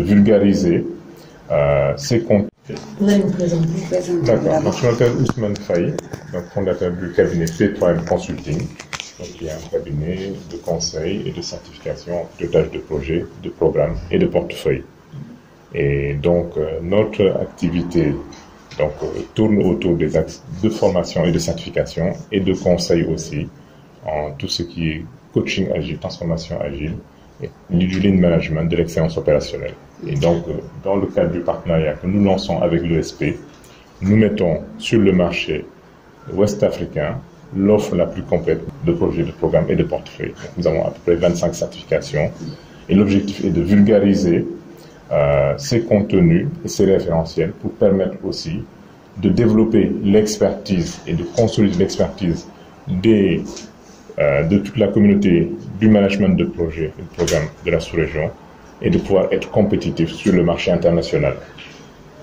vulgariser ces contenus. Vous allez vous présenter. D'accord. Donc, je m'appelle Ousmane Faye, donc fondateur du cabinet P3M Consulting, donc qui est un cabinet de conseil et de certification en pilotage de projets, de programmes et de portefeuilles. Et donc, notre activité tourne autour des axes de formation et de certification et de conseil aussi en tout ce qui est coaching agile, transformation agile, et du lean management, de l'excellence opérationnelle. Et donc, dans le cadre du partenariat que nous lançons avec l'ESP, nous mettons sur le marché ouest africain l'offre la plus complète de projets, de programmes et de portefeuilles. Donc, nous avons à peu près 25 certifications et l'objectif est de vulgariser ces contenus et ces référentiels pour permettre aussi de développer l'expertise et de consolider l'expertise de toute la communauté du management de projets et de programmes de la sous-région et de pouvoir être compétitif sur le marché international.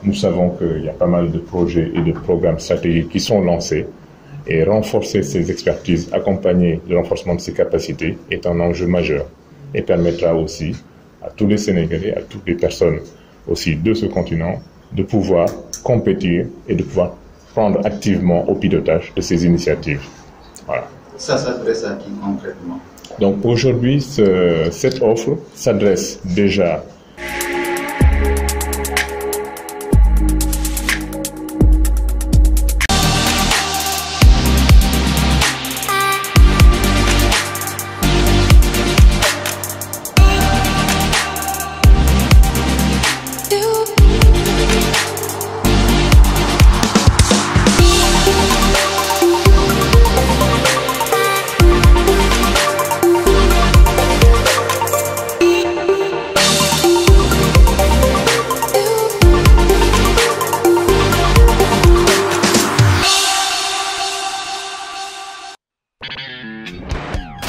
Nous savons qu'il y a pas mal de projets et de programmes stratégiques qui sont lancés et renforcer ces expertises, accompagner le renforcement de ces capacités est un enjeu majeur et permettra aussi à tous les Sénégalais, à toutes les personnes aussi de ce continent, de pouvoir compétir et de pouvoir prendre activement au pilotage de ces initiatives. Voilà. Ça s'adresse à qui concrètement? Donc aujourd'hui, cette offre s'adresse déjà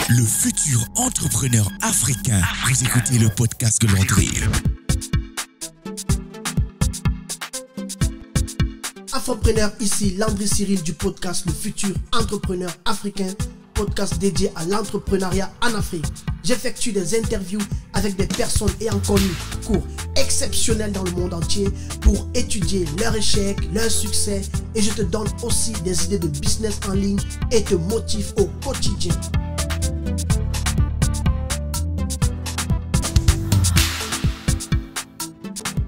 le futur entrepreneur africain. Vous écoutez le podcast de l'entrée. Afropreneur, ici Landry Cyril du podcast Le futur entrepreneur africain, podcast dédié à l'entrepreneuriat en Afrique. J'effectue des interviews avec des personnes ayant connu cours exceptionnels dans le monde entier pour étudier leurs échecs, leurs succès, et je te donne aussi des idées de business en ligne et te motive au quotidien.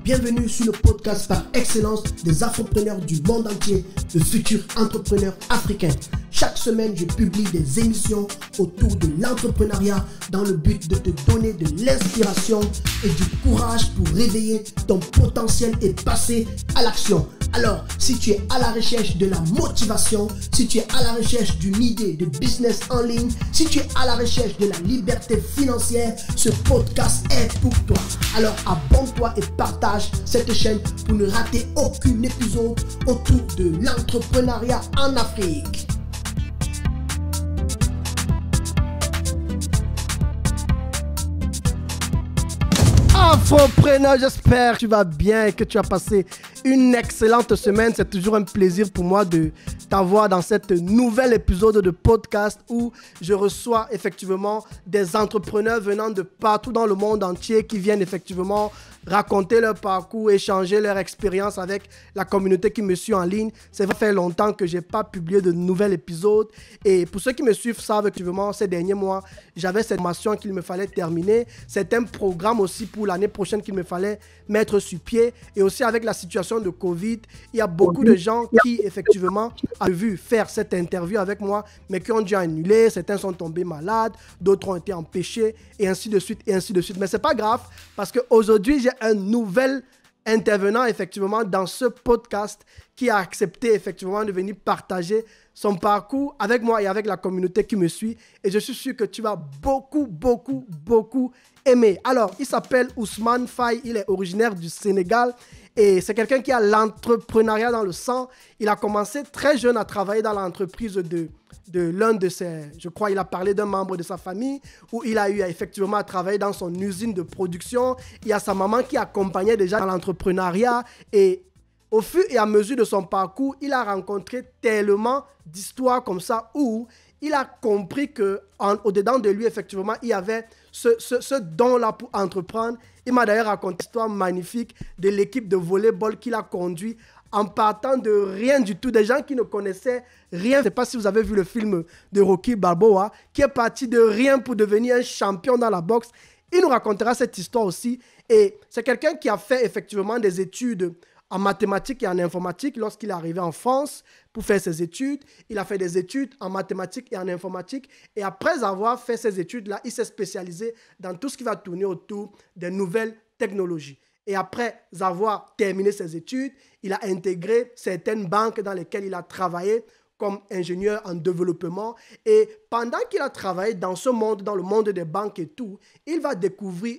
Bienvenue sur le podcast par excellence des afropreneurs du monde entier, le futur entrepreneur africain. Chaque semaine, je publie des émissions autour de l'entrepreneuriat dans le but de te donner de l'inspiration et du courage pour réveiller ton potentiel et passer à l'action. Alors, si tu es à la recherche de la motivation, si tu es à la recherche d'une idée de business en ligne, si tu es à la recherche de la liberté financière, ce podcast est pour toi. Alors, abonne-toi et partage cette chaîne pour ne rater aucun épisode autour de l'entrepreneuriat en Afrique. Afropreneur, j'espère que tu vas bien et que tu as passé une excellente semaine. C'est toujours un plaisir pour moi de t'avoir dans cet nouvel épisode de podcast où je reçois effectivement des entrepreneurs venant de partout dans le monde entier qui viennent effectivement raconter leur parcours, échanger leur expérience avec la communauté qui me suit en ligne. Ça fait longtemps que je n'ai pas publié de nouvel épisode. Et pour ceux qui me suivent savent effectivement, ces derniers mois, j'avais cette formation qu'il me fallait terminer. C'est un programme aussi pour l'année prochaine qu'il me fallait mettre sur pied. Et aussi avec la situation de Covid, il y a beaucoup de gens qui effectivement ont vu faire cette interview avec moi, mais qui ont dû annuler. Certains sont tombés malades, d'autres ont été empêchés, et ainsi de suite, et ainsi de suite. Mais ce n'est pas grave, parce qu'aujourd'hui, j'ai un nouvel intervenant effectivement dans ce podcast qui a accepté effectivement de venir partager son parcours avec moi et avec la communauté qui me suit. Et je suis sûr que tu vas beaucoup aimer. Alors, il s'appelle Ousmane Faye, il est originaire du Sénégal et c'est quelqu'un qui a l'entrepreneuriat dans le sang. Il a commencé très jeune à travailler dans l'entreprise de l'un de ses, je crois il a parlé d'un membre de sa famille où il a eu effectivement à travailler dans son usine de production. Il y a sa maman qui accompagnait déjà dans l'entrepreneuriat et au fur et à mesure de son parcours, il a rencontré tellement d'histoires comme ça où il a compris qu'au-dedans de lui, effectivement, il y avait ce don-là pour entreprendre. Il m'a d'ailleurs raconté une histoire magnifique de l'équipe de volleyball qu'il a conduit en partant de rien du tout, des gens qui ne connaissaient rien. Je ne sais pas si vous avez vu le film de Rocky Balboa, qui est parti de rien pour devenir un champion dans la boxe. Il nous racontera cette histoire aussi. Et c'est quelqu'un qui a fait effectivement des études en mathématiques et en informatique lorsqu'il est arrivé en France pour faire ses études. Il a fait des études en mathématiques et en informatique. Et après avoir fait ces études-là, il s'est spécialisé dans tout ce qui va tourner autour des nouvelles technologies. Et après avoir terminé ses études, il a intégré certaines banques dans lesquelles il a travaillé comme ingénieur en développement. Et pendant qu'il a travaillé dans ce monde, dans le monde des banques et tout, il va découvrir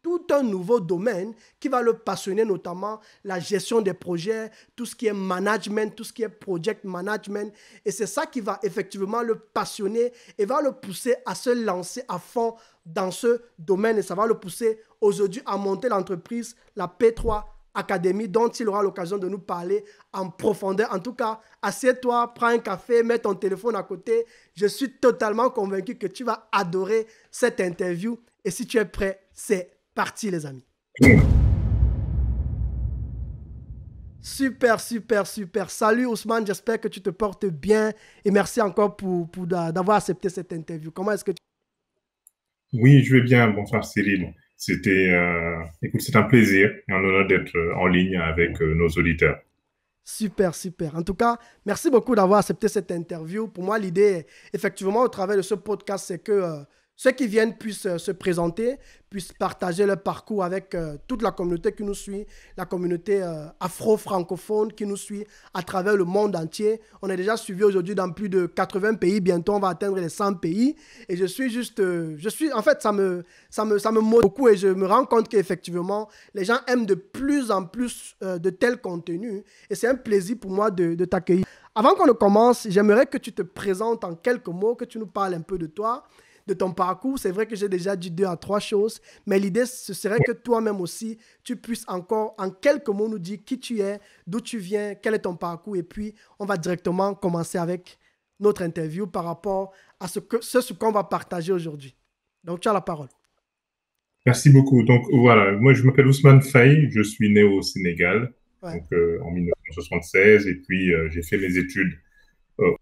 tout un nouveau domaine qui va le passionner, notamment la gestion des projets, tout ce qui est management, tout ce qui est project management. Et c'est ça qui va effectivement le passionner et va le pousser à se lancer à fond dans ce domaine. Et ça va le pousser aujourd'hui à monter l'entreprise, la P3 Academy, dont il aura l'occasion de nous parler en profondeur. En tout cas, assieds-toi, prends un café, mets ton téléphone à côté. Je suis totalement convaincu que tu vas adorer cette interview. Et si tu es prêt, c'est parti, les amis. Super, super, super. Salut Ousmane, j'espère que tu te portes bien. Et merci encore d'avoir accepté cette interview. Comment est-ce que tu... Oui, je vais bien. Bonsoir Cyril. Écoute, c'est un plaisir et un honneur d'être en ligne avec nos auditeurs. Super, super. En tout cas, merci beaucoup d'avoir accepté cette interview. Pour moi, l'idée, effectivement, au travers de ce podcast, c'est que ceux qui viennent puissent se présenter, puissent partager leur parcours avec toute la communauté qui nous suit, la communauté afro-francophone qui nous suit à travers le monde entier. On est déjà suivi aujourd'hui dans plus de 80 pays. Bientôt, on va atteindre les 100 pays. Et en fait, ça me motive beaucoup et je me rends compte qu'effectivement, les gens aiment de plus en plus de tels contenus. Et c'est un plaisir pour moi de t'accueillir. Avant qu'on ne commence, j'aimerais que tu te présentes en quelques mots, que tu nous parles un peu de toi, de ton parcours. C'est vrai que j'ai déjà dit 2 à 3 choses, mais l'idée, ce serait que toi-même aussi, tu puisses encore, en quelques mots, nous dire qui tu es, d'où tu viens, quel est ton parcours, et puis on va directement commencer avec notre interview par rapport à ce qu'on va partager aujourd'hui. Donc, tu as la parole. Merci beaucoup. Donc, voilà, moi, je m'appelle Ousmane Faye, je suis né au Sénégal, Ouais. donc, en 1976, et puis j'ai fait mes études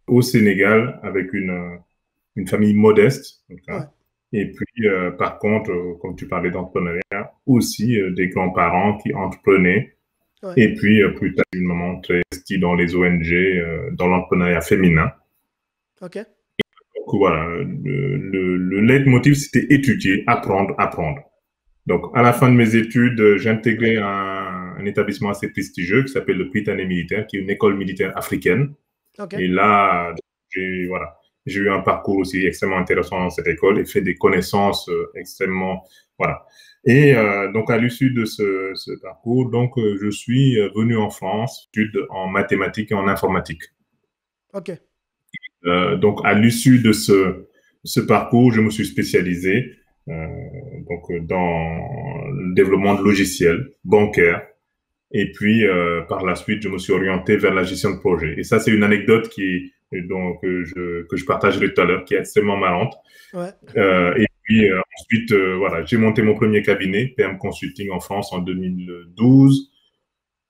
au Sénégal avec une famille modeste. Okay. Ouais. Et puis, par contre, comme tu parlais d'entrepreneuriat, aussi des grands-parents qui entreprenaient. Ouais. Et puis, plus tard, une maman très investie dans les ONG, dans l'entrepreneuriat féminin. OK. Et donc, voilà, le leitmotiv, c'était étudier, apprendre. Donc, à la fin de mes études, j'ai intégré un établissement assez prestigieux qui s'appelle le Prytanée militaire, qui est une école militaire africaine. Okay. Et là, j'ai eu un parcours aussi extrêmement intéressant dans cette école et fait des connaissances extrêmement, voilà. Et donc, à l'issue de ce parcours, donc, je suis venu en France, études en mathématiques et en informatique. OK. Donc, à l'issue de ce parcours, je me suis spécialisé donc, dans le développement de logiciels bancaires. Et puis, par la suite, je me suis orienté vers la gestion de projet. Et ça, c'est une anecdote que je partagerai tout à l'heure, qui est extrêmement marrante. Ouais. Et puis, ensuite, voilà, j'ai monté mon premier cabinet, PM Consulting en France en 2012.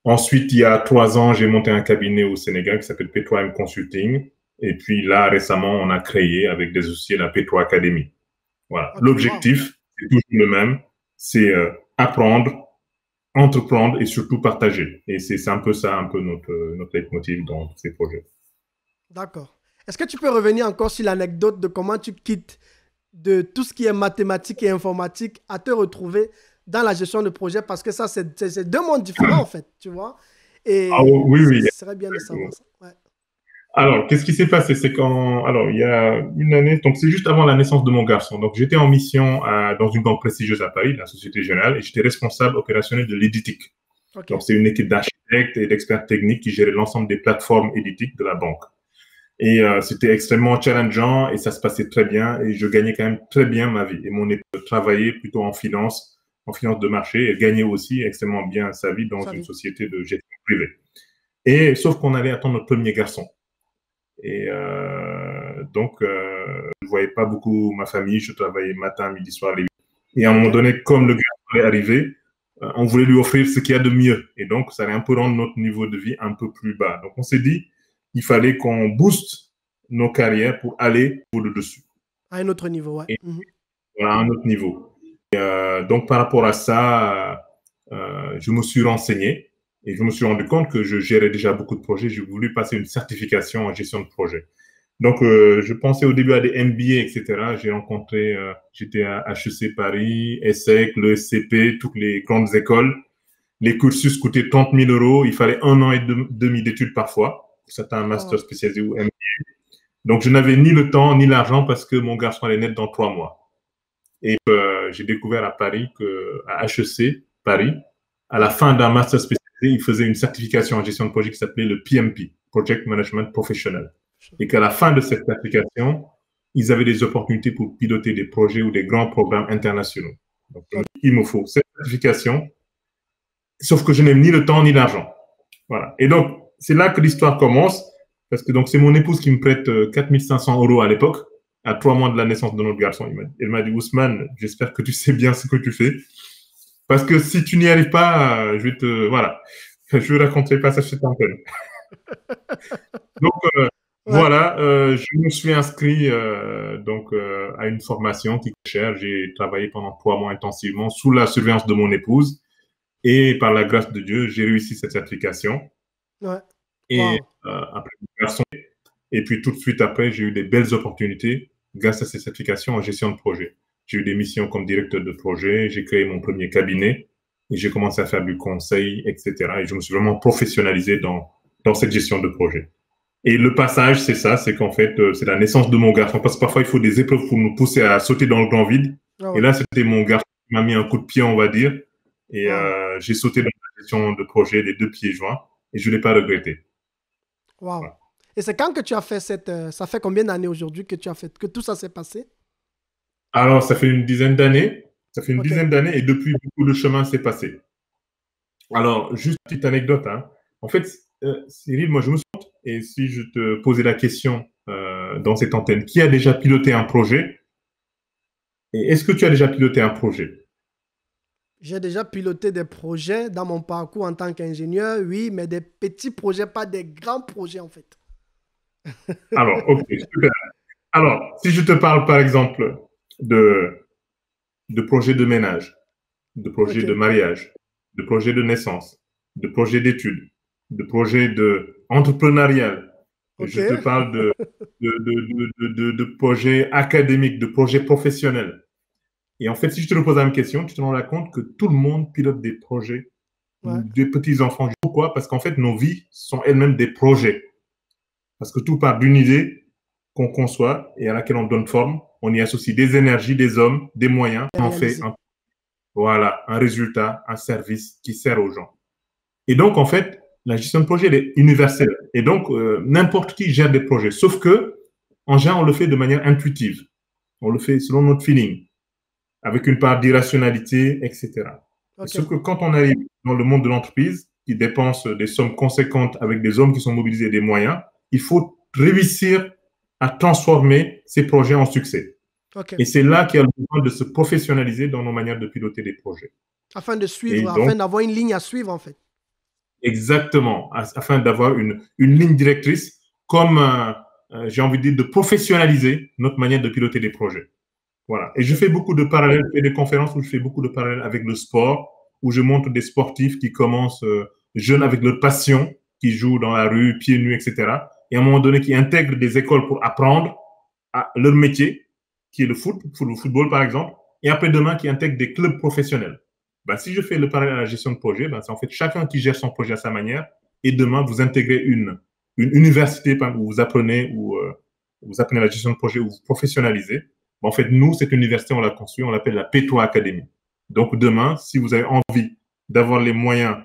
Ensuite, il y a 3 ans, j'ai monté un cabinet au Sénégal qui s'appelle P3M Consulting. Et puis là, récemment, on a créé avec des associés la P3 Academy. Voilà. Okay, l'objectif, c'est toujours le même, c'est apprendre, entreprendre et surtout partager. Et c'est un peu ça, un peu notre leitmotiv dans ces projets. D'accord. Est-ce que tu peux revenir encore sur l'anecdote de comment tu quittes de tout ce qui est mathématiques et informatique à te retrouver dans la gestion de projet? Parce que ça, c'est 2 mondes différents, en fait, tu vois. Et oui. Ce serait bien de savoir ça. Ouais. Alors, qu'est-ce qui s'est passé? C'est alors, il y a une année, donc c'est juste avant la naissance de mon garçon. Donc, j'étais en mission dans une banque prestigieuse à Paris, la Société Générale, et j'étais responsable opérationnel de l'éditique. Okay. Donc, c'est une équipe d'architectes et d'experts techniques qui gérait l'ensemble des plateformes éditiques de la banque. Et c'était extrêmement challengeant et ça se passait très bien et je gagnais quand même très bien ma vie. Et mon épouse travaillait plutôt en finance de marché et gagnait aussi extrêmement bien sa vie dans une société de gestion privée. Et sauf qu'on allait attendre notre premier garçon. Et donc, je ne voyais pas beaucoup ma famille. Je travaillais matin, midi, soir. Et à un moment donné, comme le garçon est arrivé, on voulait lui offrir ce qu'il y a de mieux. Et donc, ça allait un peu rendre notre niveau de vie un peu plus bas. Donc, on s'est dit, il fallait qu'on booste nos carrières pour aller au-dessus. À un autre niveau, ouais. Et, voilà, à un autre niveau. Et, donc, par rapport à ça, je me suis renseigné et je me suis rendu compte que je gérais déjà beaucoup de projets. J'ai voulu passer une certification en gestion de projet. Donc, je pensais au début à des MBA, etc. J'ai rencontré, j'étais à HEC Paris, ESSEC, l'ESCP, toutes les grandes écoles. Les cursus coûtaient 30 000 €. Il fallait 1 an et demi d'études parfois pour certains masters spécialisés ou MBA. Donc, je n'avais ni le temps ni l'argent parce que mon garçon allait naître dans 3 mois. Et j'ai découvert à Paris à HEC Paris, à la fin d'un master spécialisé, il faisait une certification en gestion de projet qui s'appelait le PMP, Project Management Professional. Et qu'à la fin de cette certification, ils avaient des opportunités pour piloter des projets ou des grands programmes internationaux. Donc, il me faut cette certification, sauf que je n'ai ni le temps ni l'argent. Voilà. Et donc, c'est là que l'histoire commence, parce que donc c'est mon épouse qui me prête 4 500 € à l'époque, à 3 mois de la naissance de notre garçon. Elle m'a dit, Ousmane, j'espère que tu sais bien ce que tu fais, parce que si tu n'y arrives pas, je vais raconter pas ça sur ta antenne. Donc, voilà, je me suis inscrit à une formation qui coûte cher. J'ai travaillé pendant 3 mois intensivement sous la surveillance de mon épouse et par la grâce de Dieu, j'ai réussi cette certification. Ouais. Et après mon garçon, et puis tout de suite après, j'ai eu des belles opportunités grâce à cette certification en gestion de projet. J'ai eu des missions comme directeur de projet, j'ai créé mon premier cabinet et j'ai commencé à faire du conseil, etc. Et je me suis vraiment professionnalisé dans cette gestion de projet. Et le passage, c'est ça, c'est qu'en fait, c'est la naissance de mon garçon. Parce que parfois, il faut des épreuves pour nous pousser à sauter dans le grand vide. Et là, c'était mon garçon qui m'a mis un coup de pied, on va dire. Et j'ai sauté dans la gestion de projet les 2 pieds joints. Et je ne l'ai pas regretté. Wow. Voilà. Et c'est quand que tu as fait ça fait combien d'années aujourd'hui que tout ça s'est passé? Alors, ça fait une dizaine d'années. Ça fait une dizaine d'années et depuis, beaucoup de chemin s'est passé. Alors, juste une petite anecdote. Hein. En fait, Cyril, moi, je me suis dit, et si je te posais la question dans cette antenne, qui a déjà piloté un projet? Et est-ce que tu as déjà piloté un projet? J'ai déjà piloté des projets dans mon parcours en tant qu'ingénieur, oui, mais des petits projets, pas des grands projets, en fait. Alors, ok, super. Alors, si je te parle, par exemple, de projets de ménage, de projets de mariage, de projets de naissance, de projets d'études, de projets entrepreneurial. Je te parle de projets académiques, de projets professionnels. Et en fait, si je te repose la même question, tu te rends compte que tout le monde pilote des projets, des petits-enfants. Pourquoi? Parce qu'en fait, nos vies sont elles-mêmes des projets. Parce que tout part d'une idée qu'on conçoit et à laquelle on donne forme. On y associe des énergies, des hommes, des moyens. On fait un résultat, un service qui sert aux gens. Et donc, en fait, la gestion de projet, elle est universelle. Et donc, n'importe qui gère des projets. Sauf que, en général, on le fait de manière intuitive. On le fait selon notre feeling, avec une part d'irrationalité, etc. Sauf que quand on arrive dans le monde de l'entreprise, qui dépense des sommes conséquentes avec des hommes qui sont mobilisés et des moyens, il faut réussir à transformer ces projets en succès. Et c'est là qu'il y a le besoin de se professionnaliser dans nos manières de piloter des projets. Afin de suivre, afin d'avoir une ligne à suivre, en fait. Exactement, afin d'avoir une ligne directrice, comme j'ai envie de dire, de professionnaliser notre manière de piloter des projets. Voilà. Et je fais beaucoup de parallèles, je fais des conférences où je fais beaucoup de parallèles avec le sport, où je montre des sportifs qui commencent jeunes avec leur passion, qui jouent dans la rue, pieds nus, etc. Et à un moment donné, qui intègrent des écoles pour apprendre leur métier, qui est le football par exemple, et après demain, qui intègrent des clubs professionnels. Ben, si je fais le parallèle à la gestion de projet, ben, c'est en fait chacun qui gère son projet à sa manière, et demain, vous intégrez une université où vous apprenez la gestion de projet, où vous professionnalisez. En fait, nous, cette université, on l'a construite, on l'appelle la P3 Academy. Donc, demain, si vous avez envie d'avoir les moyens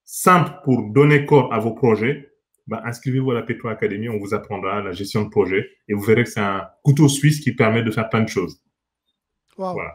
simples pour donner corps à vos projets, ben, inscrivez-vous à la P3 Academy, on vous apprendra la gestion de projet et vous verrez que c'est un couteau suisse qui permet de faire plein de choses. Wow. Voilà.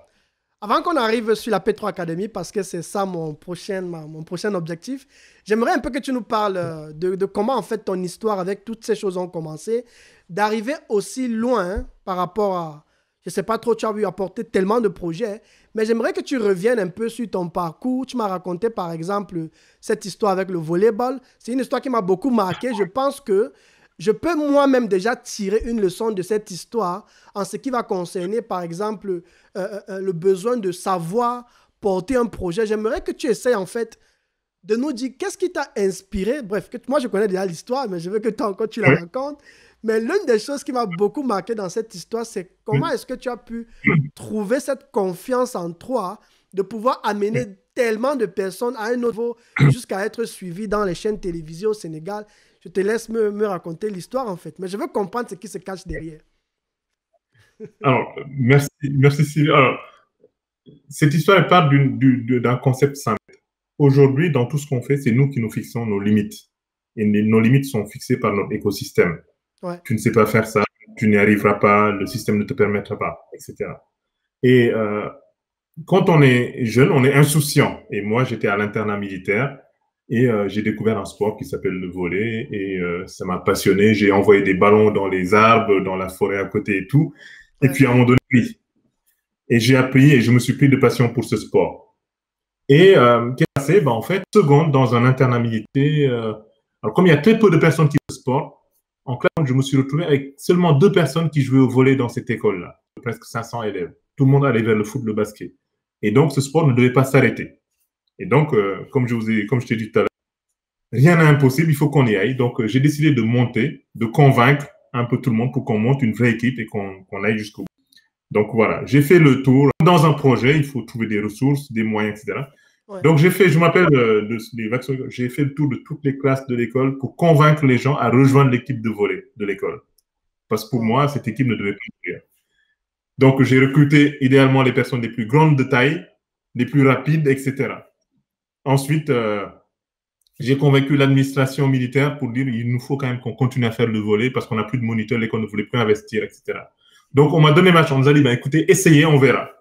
Avant qu'on arrive sur la P3 Academy, parce que c'est ça mon prochain objectif, j'aimerais un peu que tu nous parles de comment, en fait, ton histoire avec toutes ces choses ont commencé, d'arriver aussi loin par rapport à Je ne sais pas trop, tu as vu apporter tellement de projets, mais j'aimerais que tu reviennes un peu sur ton parcours. Tu m'as raconté, par exemple, cette histoire avec le volleyball. C'est une histoire qui m'a beaucoup marqué. Je pense que je peux moi-même déjà tirer une leçon de cette histoire en ce qui va concerner, par exemple, le besoin de savoir porter un projet. J'aimerais que tu essaies, en fait, de nous dire qu'est-ce qui t'a inspiré. Bref, moi, je connais déjà l'histoire, mais je veux que toi encore, tu la racontes. Mais l'une des choses qui m'a beaucoup marqué dans cette histoire, c'est comment est-ce que tu as pu trouver cette confiance en toi de pouvoir amener tellement de personnes à un autre niveau jusqu'à être suivi dans les chaînes télévisées au Sénégal. Je te laisse me raconter l'histoire, en fait. Mais je veux comprendre ce qui se cache derrière. Alors, merci Sylvie. Alors, cette histoire elle part d'un concept simple. Aujourd'hui, dans tout ce qu'on fait, c'est nous qui nous fixons nos limites. Et nos limites sont fixées par notre écosystème. Ouais. Tu ne sais pas faire ça, tu n'y arriveras pas, le système ne te permettra pas, etc. Et quand on est jeune, on est insouciant. Et moi, j'étais à l'internat militaire et j'ai découvert un sport qui s'appelle le volley et ça m'a passionné. J'ai envoyé des ballons dans les arbres, dans la forêt à côté et tout. Ouais. Et puis à un moment donné, oui. Et j'ai appris et je me suis pris de passion pour ce sport. Et qu'est-ce qui s'est passé? En fait, seconde, dans un internat militaire, alors comme il y a très peu de personnes qui font ce sport, en classe, je me suis retrouvé avec seulement 2 personnes qui jouaient au volley dans cette école-là, presque 500 élèves. Tout le monde allait vers le foot, le basket. Et donc, ce sport ne devait pas s'arrêter. Et donc, comme je t'ai dit tout à l'heure, rien n'est impossible, il faut qu'on y aille. Donc, j'ai décidé de monter, de convaincre un peu tout le monde pour qu'on monte une vraie équipe et qu'on aille jusqu'au bout. Donc, voilà, j'ai fait le tour. Dans un projet, il faut trouver des ressources, des moyens, etc. Ouais. Donc, j'ai fait le tour de toutes les classes de l'école pour convaincre les gens à rejoindre l'équipe de volley de l'école. Parce que pour moi, cette équipe ne devait pas mourir. Donc, j'ai recruté idéalement les personnes les plus grandes de taille, les plus rapides, etc. Ensuite, j'ai convaincu l'administration militaire pour dire qu'il nous faut quand même qu'on continue à faire le volley parce qu'on n'a plus de moniteurs, l'école ne voulait plus investir, etc. Donc, on m'a donné ma chance. On nous a dit, écoutez, essayez, on verra.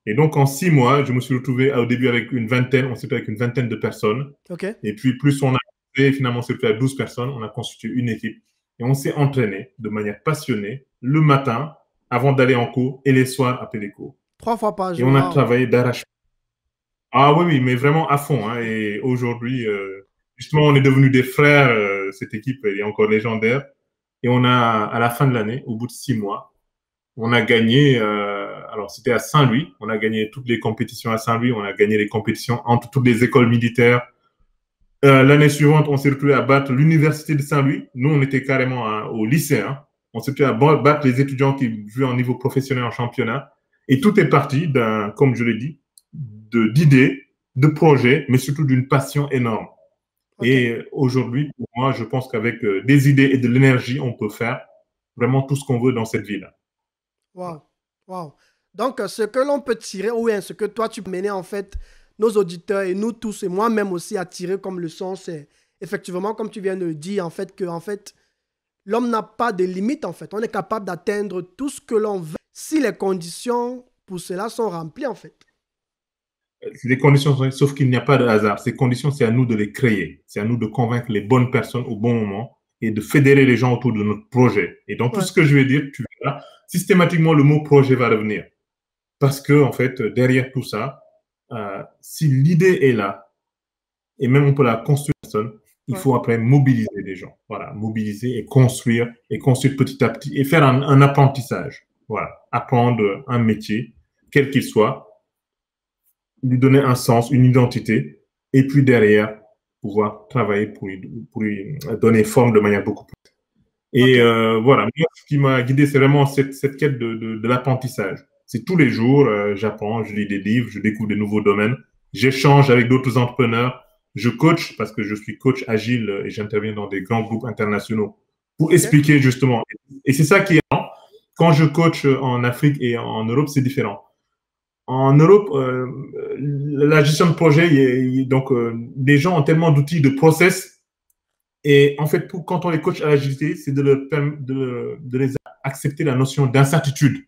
Et donc, en 6 mois, je me suis retrouvé au début avec une vingtaine de personnes. Okay. Et puis, plus on a fait, finalement, on s'est retrouvé à 12 personnes. On a constitué une équipe. Et on s'est entraîné de manière passionnée le matin avant d'aller en cours et les soirs après les cours. 3 fois par jour. Et on a travaillé d'arrache. Ah oui, mais vraiment à fond. Hein. Et aujourd'hui, justement, on est devenus des frères. Cette équipe est encore légendaire. Et on a, à la fin de l'année, au bout de 6 mois, on a gagné, alors c'était à Saint-Louis, on a gagné toutes les compétitions à Saint-Louis, on a gagné les compétitions entre toutes les écoles militaires. L'année suivante, on s'est retrouvé à battre l'université de Saint-Louis. Nous, on était carrément au lycée. Hein. On s'est retrouvé à battre les étudiants qui jouaient en niveau professionnel en championnat. Et tout est parti comme je l'ai dit, d'idées, de projets, mais surtout d'une passion énorme. Okay. Et aujourd'hui, pour moi, je pense qu'avec des idées et de l'énergie, on peut faire vraiment tout ce qu'on veut dans cette ville. Wow, wow. Donc, ce que l'on peut tirer, ou ce que toi, tu peux mener, en fait, nos auditeurs et nous tous, et moi-même aussi, à tirer comme leçon, c'est effectivement, comme tu viens de le dire, en fait, que, en fait, l'homme n'a pas de limite, en fait. On est capable d'atteindre tout ce que l'on veut si les conditions pour cela sont remplies, en fait. Les conditions, sauf qu'il n'y a pas de hasard. Ces conditions, c'est à nous de les créer. C'est à nous de convaincre les bonnes personnes au bon moment et de fédérer les gens autour de notre projet. Et dans tout ce que je vais dire, tu verras, systématiquement, le mot projet va revenir. Parce que, en fait, derrière tout ça, si l'idée est là, et même on peut la construire personne, il faut après mobiliser les gens. Voilà, mobiliser et construire petit à petit et faire un apprentissage. Voilà, apprendre un métier, quel qu'il soit, lui donner un sens, une identité, et puis derrière, pouvoir travailler pour lui donner forme de manière beaucoup plus. Et voilà, moi, ce qui m'a guidé, c'est vraiment cette quête de l'apprentissage. C'est tous les jours, j'apprends, je lis des livres, je découvre des nouveaux domaines, j'échange avec d'autres entrepreneurs, je coach parce que je suis coach agile et j'interviens dans des grands groupes internationaux pour expliquer justement. Et c'est ça qui est important. Quand je coach en Afrique et en Europe, c'est différent. En Europe, la gestion de projet, les gens ont tellement d'outils, de process. Et en fait, quand on les coach à l'agilité, c'est de les accepter la notion d'incertitude.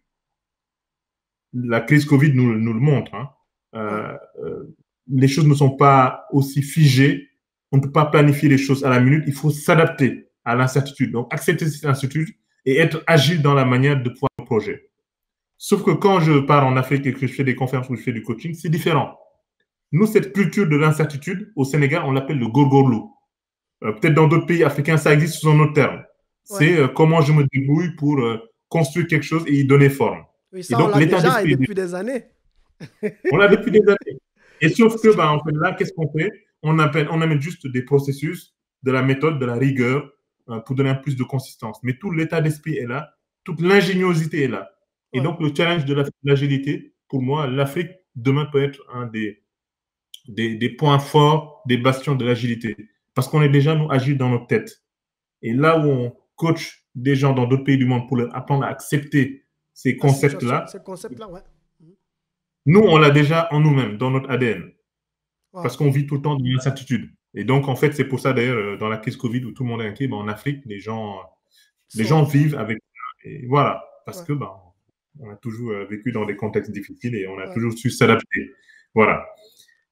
La crise Covid nous le montre. Hein. Les choses ne sont pas aussi figées. On ne peut pas planifier les choses à la minute. Il faut s'adapter à l'incertitude. Donc, accepter cette incertitude et être agile dans la manière de pouvoir le projet. Sauf que quand je pars en Afrique et que je fais des conférences ou je fais du coaching, c'est différent. Nous, cette culture de l'incertitude, au Sénégal, on l'appelle le gorgorlou. Peut-être dans d'autres pays africains, ça existe sous un autre terme. C'est comment je me débrouille pour construire quelque chose et y donner forme. Oui, ça, et donc, on l'a déjà depuis des années. On l'a depuis des années. Et sauf que, en fait, là, qu'est-ce qu'on fait? On amène juste des processus, de la méthode, de la rigueur, pour donner un plus de consistance. Mais tout l'état d'esprit est là, toute l'ingéniosité est là. Et donc, le challenge de l'agilité, pour moi, l'Afrique, demain, peut être un des points forts, des bastions de l'agilité. Parce qu'on est déjà, nous, agiles dans notre tête. Et là où on coach des gens dans d'autres pays du monde pour leur apprendre à accepter ces concepts-là, nous, on l'a déjà en nous-mêmes, dans notre ADN. Parce qu'on vit tout le temps dans l'incertitude. Et donc, en fait, c'est pour ça, d'ailleurs, dans la crise Covid, où tout le monde est inquiet, en Afrique, les gens vivent avec ça. Et voilà. Parce que, on a toujours vécu dans des contextes difficiles et on a toujours su s'adapter. Voilà.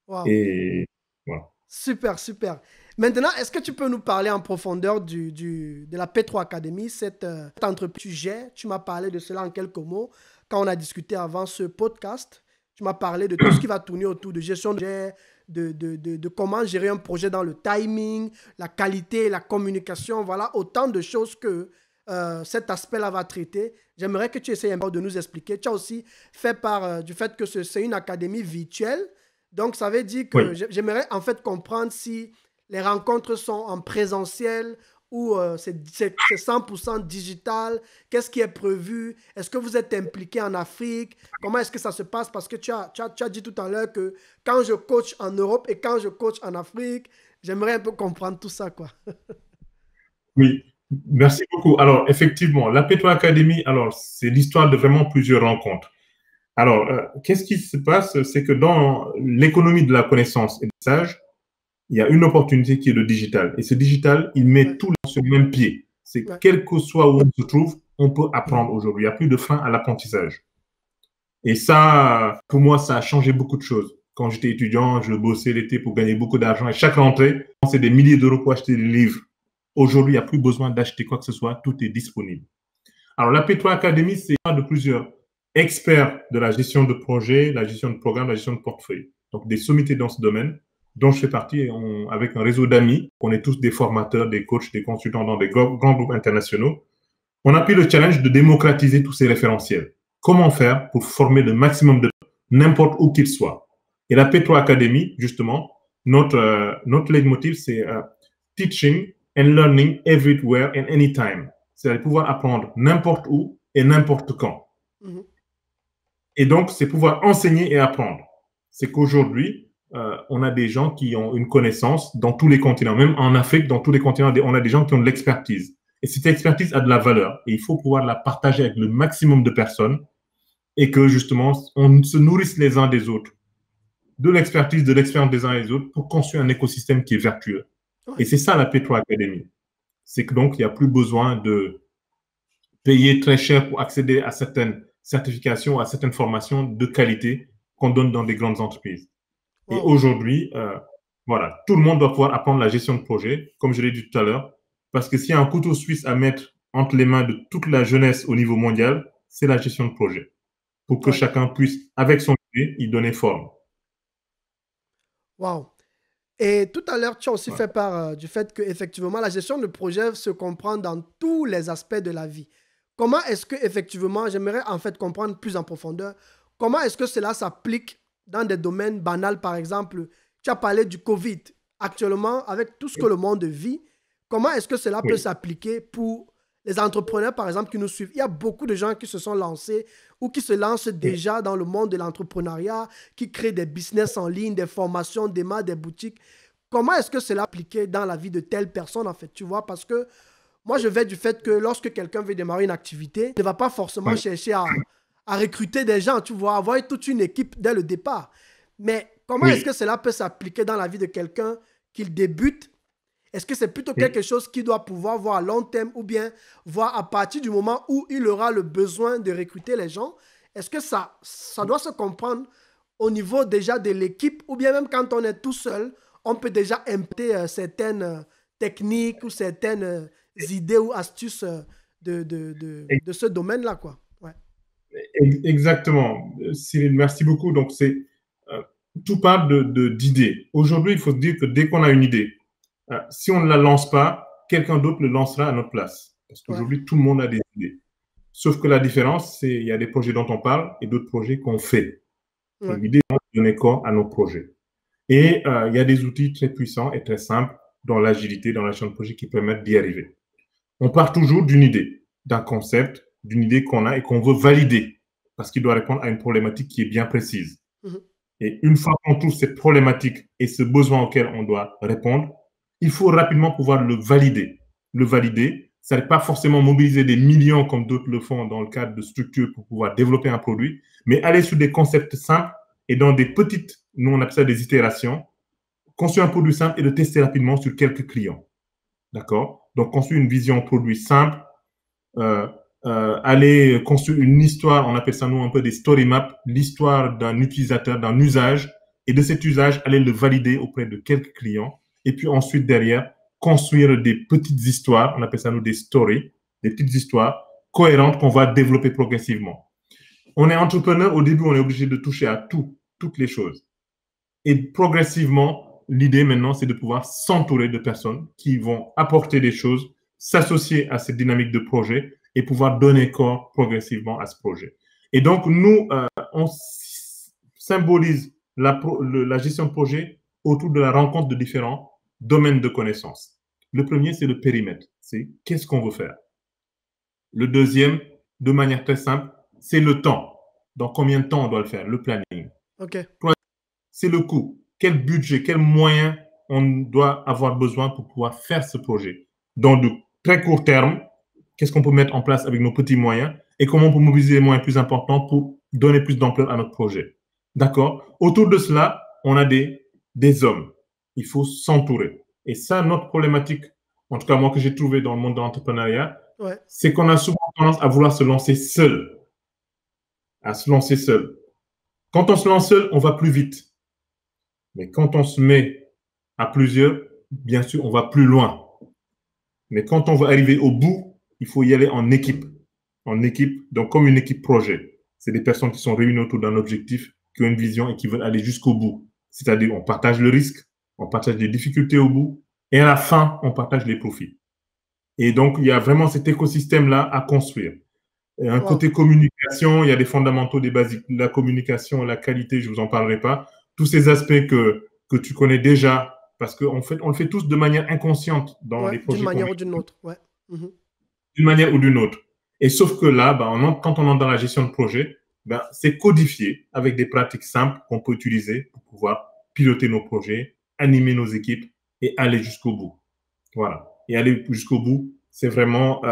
Wow. Et voilà. Super, super. Maintenant, est-ce que tu peux nous parler en profondeur de la P3 Academy, cette entreprise que tu gères? Tu m'as parlé de cela en quelques mots quand on a discuté avant ce podcast. Tu m'as parlé de tout ce qui va tourner autour de gestion de comment gérer un projet dans le timing, la qualité, la communication. Voilà, autant de choses que cet aspect-là va traiter. J'aimerais que tu essayes un peu de nous expliquer. Tu as aussi fait part du fait que c'est une académie virtuelle. Donc, ça veut dire que j'aimerais en fait comprendre si les rencontres sont en présentiel ou c'est 100% digital. Qu'est-ce qui est prévu? Est-ce que vous êtes impliqué en Afrique? Comment est-ce que ça se passe? Parce que tu as dit tout à l'heure que quand je coach en Europe et quand je coach en Afrique, j'aimerais un peu comprendre tout ça, quoi. Oui, merci beaucoup. Alors, effectivement, la P3 Academy, alors, c'est l'histoire de vraiment plusieurs rencontres. Alors, qu'est-ce qui se passe? C'est que dans l'économie de la connaissance et du message, il y a une opportunité qui est le digital. Et ce digital, il met tout sur le même pied. C'est quel que soit où on se trouve, on peut apprendre aujourd'hui. Il n'y a plus de frein à l'apprentissage. Et ça, pour moi, ça a changé beaucoup de choses. Quand j'étais étudiant, je bossais l'été pour gagner beaucoup d'argent. Et chaque rentrée, c'est des milliers d'euros pour acheter des livres. Aujourd'hui, il n'y a plus besoin d'acheter quoi que ce soit. Tout est disponible. Alors, la P3 Academy, c'est un de plusieurs experts de la gestion de projet, la gestion de programme, la gestion de portefeuille. Donc, des sommités dans ce domaine, dont je fais partie avec un réseau d'amis. On est tous des formateurs, des coachs, des consultants dans des grands groupes internationaux. On a pris le challenge de démocratiser tous ces référentiels. Comment faire pour former le maximum de n'importe où qu'il soit? Et la P3 Academy, justement, notre leitmotiv, c'est teaching and learning everywhere and anytime. C'est-à-dire pouvoir apprendre n'importe où et n'importe quand. Et donc, c'est pouvoir enseigner et apprendre. C'est qu'aujourd'hui, on a des gens qui ont une connaissance dans tous les continents. Même en Afrique, dans tous les continents, on a des gens qui ont de l'expertise. Et cette expertise a de la valeur. Et il faut pouvoir la partager avec le maximum de personnes et que, justement, on se nourrisse les uns des autres de l'expertise, de l'expérience des uns et des autres pour construire un écosystème qui est vertueux. Et c'est ça la P3 Academy. C'est que donc, il n'y a plus besoin de payer très cher pour accéder à certaines certifications, à certaines formations de qualité qu'on donne dans des grandes entreprises. Et aujourd'hui, voilà, tout le monde doit pouvoir apprendre la gestion de projet, comme je l'ai dit tout à l'heure, parce que s'il y a un couteau suisse à mettre entre les mains de toute la jeunesse au niveau mondial, c'est la gestion de projet, pour que chacun puisse, avec son idée, y donner forme. Wow. Et tout à l'heure, tu as aussi fait part du fait qu'effectivement, la gestion de projet se comprend dans tous les aspects de la vie. Comment est-ce que, effectivement, j'aimerais en fait comprendre plus en profondeur, comment est-ce que cela s'applique dans des domaines banals, par exemple, tu as parlé du Covid. Actuellement, avec tout ce que le monde vit, comment est-ce que cela peut s'appliquer pour les entrepreneurs, par exemple, qui nous suivent? Il y a beaucoup de gens qui se sont lancés ou qui se lancent déjà dans le monde de l'entrepreneuriat, qui créent des business en ligne, des formations, des boutiques. Comment est-ce que cela appliqué dans la vie de telle personne, en fait, tu vois? Parce que moi, je vais du fait que lorsque quelqu'un veut démarrer une activité, il ne va pas forcément chercher à recruter des gens, tu vois, avoir toute une équipe dès le départ. Mais comment est-ce que cela peut s'appliquer dans la vie de quelqu'un qui débute? Est-ce que c'est plutôt quelque chose qui doit pouvoir voir à long terme ou bien voir à partir du moment où il aura le besoin de recruter les gens? Est-ce que ça doit se comprendre au niveau déjà de l'équipe ou bien même quand on est tout seul, on peut déjà implémenter certaines techniques ou certaines idées ou astuces de ce domaine-là, quoi? Exactement. Cyril, merci beaucoup. Donc, tout part d'idées. Aujourd'hui, il faut se dire que dès qu'on a une idée, si on ne la lance pas, quelqu'un d'autre le lancera à notre place. Parce qu'aujourd'hui, tout le monde a des idées. Sauf que la différence, c'est qu'il y a des projets dont on parle et d'autres projets qu'on fait. L'idée, c'est de donner corps à nos projets. Et il y a des outils très puissants et très simples dans l'agilité, dans la gestion de projet qui permettent d'y arriver. On part toujours d'une idée, d'un concept, d'une idée qu'on a et qu'on veut valider parce qu'il doit répondre à une problématique qui est bien précise. Et une fois qu'on trouve cette problématique et ce besoin auquel on doit répondre, il faut rapidement pouvoir le valider. Le valider, ça n'est pas forcément mobiliser des millions comme d'autres le font dans le cadre de structures pour pouvoir développer un produit, mais aller sur des concepts simples et dans des petites, nous on appelle ça des itérations, construire un produit simple et le tester rapidement sur quelques clients. D'accord? Donc, construire une vision produit simple, aller construire une histoire, on appelle ça nous un peu des story maps, l'histoire d'un utilisateur, d'un usage, et de cet usage, aller le valider auprès de quelques clients, et puis ensuite derrière, construire des petites histoires, on appelle ça nous des stories, des petites histoires cohérentes qu'on va développer progressivement. On est entrepreneur, au début, on est obligé de toucher à toutes les choses. Et progressivement, l'idée maintenant, c'est de pouvoir s'entourer de personnes qui vont apporter des choses, s'associer à cette dynamique de projet et pouvoir donner corps progressivement à ce projet. Et donc, nous, on symbolise la gestion de projet autour de la rencontre de différents domaines de connaissances. Le premier, c'est le périmètre. C'est qu'est-ce qu'on veut faire. Le deuxième, de manière très simple, c'est le temps. Dans combien de temps on doit le faire, le planning. C'est le coût. Quel budget, quel moyen on doit avoir besoin pour pouvoir faire ce projet. Dans de très court terme, qu'est-ce qu'on peut mettre en place avec nos petits moyens et comment on peut mobiliser les moyens plus importants pour donner plus d'ampleur à notre projet. D'accord? Autour de cela, on a des hommes. Il faut s'entourer. Et ça, notre problématique, en tout cas moi que j'ai trouvé dans le monde de l'entrepreneuriat, c'est qu'on a souvent tendance à vouloir se lancer seul. À se lancer seul. Quand on se lance seul, on va plus vite. Mais quand on se met à plusieurs, bien sûr, on va plus loin. Mais quand on veut arriver au bout, il faut y aller en équipe. En équipe, donc comme une équipe projet. C'est des personnes qui sont réunies autour d'un objectif, qui ont une vision et qui veulent aller jusqu'au bout. C'est-à-dire, on partage le risque, on partage les difficultés au bout, et à la fin, on partage les profits. Et donc, il y a vraiment cet écosystème-là à construire. Et un côté communication, il y a des fondamentaux, des basiques. La communication, la qualité, je ne vous en parlerai pas. Tous ces aspects que tu connais déjà, parce qu'on le fait tous de manière inconsciente dans les projets. D'une manière ou d'une autre. D'une manière ou d'une autre. Et sauf que là, quand on entre dans la gestion de projet, c'est codifié avec des pratiques simples qu'on peut utiliser pour pouvoir piloter nos projets, animer nos équipes et aller jusqu'au bout. Voilà. Et aller jusqu'au bout, c'est vraiment,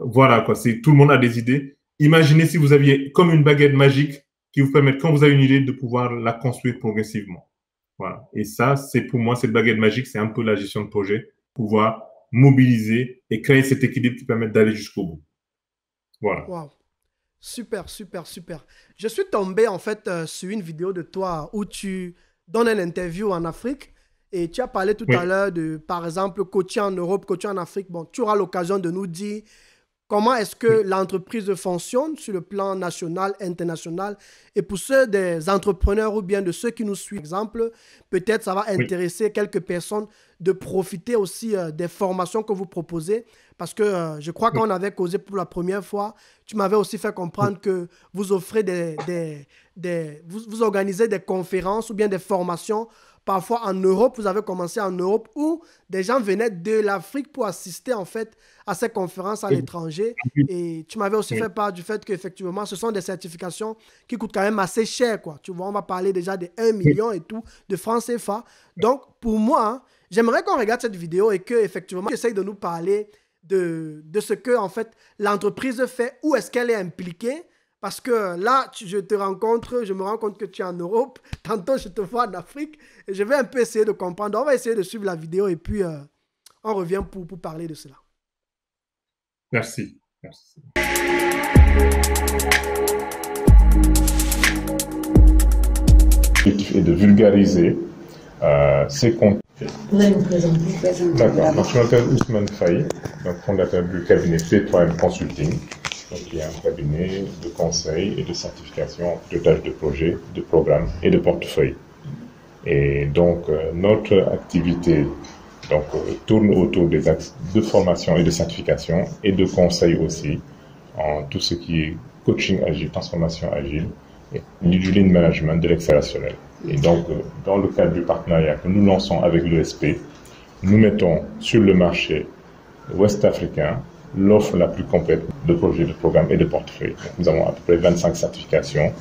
voilà quoi. Tout le monde a des idées. Imaginez si vous aviez comme une baguette magique qui vous permet, quand vous avez une idée, de pouvoir la construire progressivement. Voilà. Et ça, c'est pour moi, cette baguette magique, c'est un peu la gestion de projet, pouvoir mobiliser et créer cet équilibre qui permet d'aller jusqu'au bout. Voilà. Wow. Super, super, super. Je suis tombé en fait sur une vidéo de toi où tu donnes une interview en Afrique et tu as parlé tout à l'heure de, par exemple, coacher en Europe, coacher en Afrique. Bon, tu auras l'occasion de nous dire comment est-ce que l'entreprise fonctionne sur le plan national, international. Et pour ceux des entrepreneurs ou bien de ceux qui nous suivent, par exemple, peut-être ça va intéresser quelques personnes de profiter aussi des formations que vous proposez. Parce que je crois qu'on avait causé pour la première fois, tu m'avais aussi fait comprendre que vous offrez vous organisez des conférences ou bien des formations. Parfois en Europe, vous avez commencé en Europe où des gens venaient de l'Afrique pour assister en fait à ces conférences à l'étranger. Et tu m'avais aussi fait part du fait qu'effectivement, ce sont des certifications qui coûtent quand même assez cher, quoi. Tu vois, on va parler déjà de 1 million et tout, de francs CFA. Donc, pour moi, j'aimerais qu'on regarde cette vidéo et qu'effectivement, tu essayes de nous parler de ce que en fait, l'entreprise fait, où est-ce qu'elle est impliquée. Parce que là, je me rends compte que tu es en Europe, tantôt je te vois en Afrique, et je vais un peu essayer de comprendre. On va essayer de suivre la vidéo et puis on revient pour parler de cela. Merci. L'objectif est de vulgariser ces contenus. Vous allez vous présenter. D'accord. Donc, je m'appelle Ousmane Faye, donc fondateur du cabinet P3M Consulting. donc qui est un cabinet de conseil et de certification en pilotage de projets, de programmes et de portefeuille. Et donc, notre activité tourne autour des axes de formation et de certification et de conseil aussi en tout ce qui est coaching agile, transformation agile et du lean management, de l'excellentionnel. Et donc, dans le cadre du partenariat que nous lançons avec l'ESP, nous mettons sur le marché ouest africain l'offre la plus complète de projets, de programmes et de portefeuilles. Donc, nous avons à peu près 25 certifications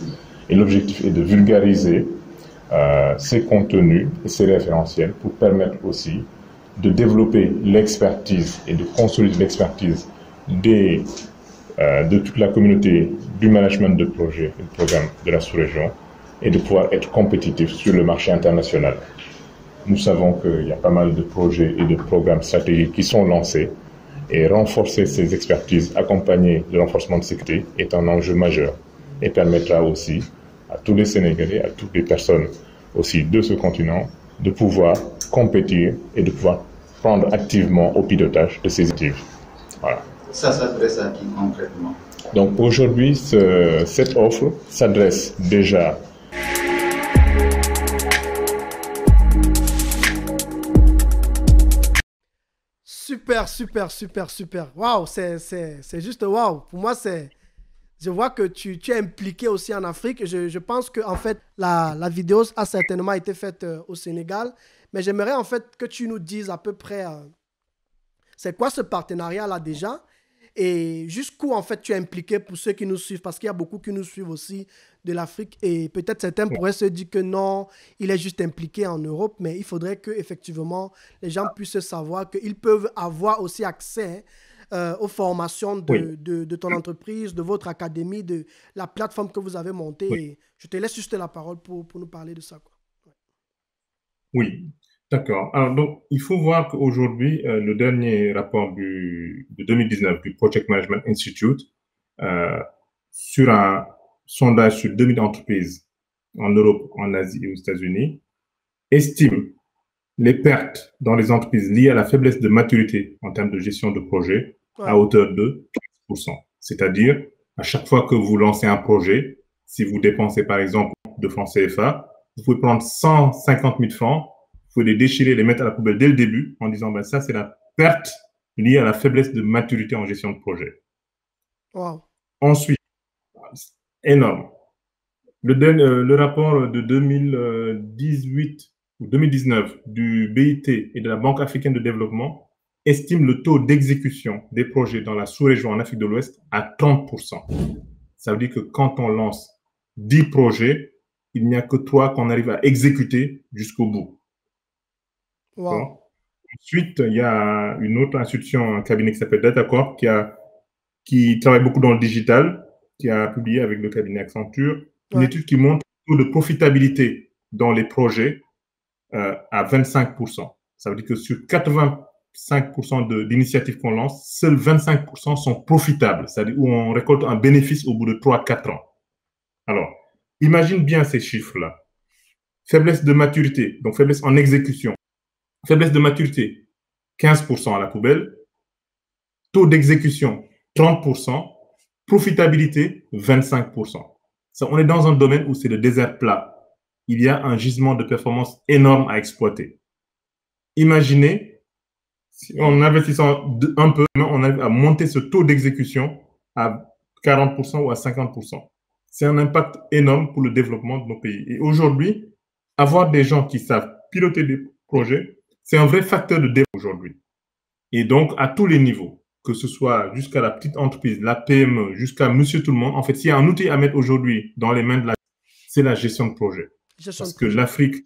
et l'objectif est de vulgariser ces contenus et ces référentiels pour permettre aussi de développer l'expertise et de consolider l'expertise de toute la communauté du management de projets et de programmes de la sous-région et de pouvoir être compétitif sur le marché international. Nous savons qu'il y a pas mal de projets et de programmes stratégiques qui sont lancés et renforcer ces expertises accompagnées de renforcement de sécurité est un enjeu majeur et permettra aussi à tous les Sénégalais, à toutes les personnes aussi de ce continent de pouvoir compétir et de pouvoir prendre activement au pilotage de ces initiatives. Voilà. Ça s'adresse à qui concrètement? Donc aujourd'hui, cette offre s'adresse déjà Super. Waouh, c'est juste waouh. Pour moi, je vois que tu es impliqué aussi en Afrique. Je pense que en fait, la vidéo a certainement été faite au Sénégal. Mais j'aimerais en fait que tu nous dises à peu près c'est quoi ce partenariat-là déjà et jusqu'où en fait tu es impliqué pour ceux qui nous suivent, parce qu'il y a beaucoup qui nous suivent aussi de l'Afrique et peut-être certains pourraient se dire que non, il est juste impliqué en Europe, mais il faudrait que effectivement les gens puissent savoir qu'ils peuvent avoir aussi accès aux formations de ton entreprise, de votre académie, de la plateforme que vous avez montée. Oui. Et je te laisse juste la parole pour nous parler de ça, quoi. Oui, d'accord. Alors, donc, il faut voir qu'aujourd'hui, le dernier rapport de 2019 du Project Management Institute, sur un sondage sur 2000 entreprises en Europe, en Asie et aux États-Unis, estime les pertes dans les entreprises liées à la faiblesse de maturité en termes de gestion de projet à hauteur de 15%. C'est-à-dire, à chaque fois que vous lancez un projet, si vous dépensez par exemple de francs CFA, vous pouvez prendre 150 000 francs, vous pouvez les déchirer, les mettre à la poubelle dès le début en disant ben, ça, c'est la perte liée à la faiblesse de maturité en gestion de projet. Wow. Ensuite, énorme. Le rapport de 2018 ou 2019 du BIT et de la Banque africaine de développement estime le taux d'exécution des projets dans la sous-région en Afrique de l'Ouest à 30%. Ça veut dire que quand on lance 10 projets, il n'y a que 3 qu'on arrive à exécuter jusqu'au bout. Wow. Bon. Ensuite, il y a une autre institution, un cabinet qui s'appelle Datacorp, qui travaille beaucoup dans le digital, qui a publié avec le cabinet Accenture une étude qui montre le taux de profitabilité dans les projets à 25%. Ça veut dire que sur 85% d'initiatives qu'on lance, seuls 25% sont profitables, c'est-à-dire où on récolte un bénéfice au bout de 3-4 ans. Alors, imagine bien ces chiffres-là. Faiblesse de maturité, donc faiblesse en exécution. Faiblesse de maturité, 15% à la poubelle. Taux d'exécution, 30%. Profitabilité, 25%. Ça, on est dans un domaine où c'est le désert plat. Il y a un gisement de performance énorme à exploiter. Imaginez, si en investissant un peu, on arrive à monter ce taux d'exécution à 40% ou à 50%. C'est un impact énorme pour le développement de nos pays. Et aujourd'hui, avoir des gens qui savent piloter des projets, c'est un vrai facteur de développement aujourd'hui. Et donc, à tous les niveaux, que ce soit jusqu'à la petite entreprise, la PME, jusqu'à monsieur tout le monde, en fait, s'il y a un outil à mettre aujourd'hui dans les mains de c'est la gestion de projet. Parce que l'Afrique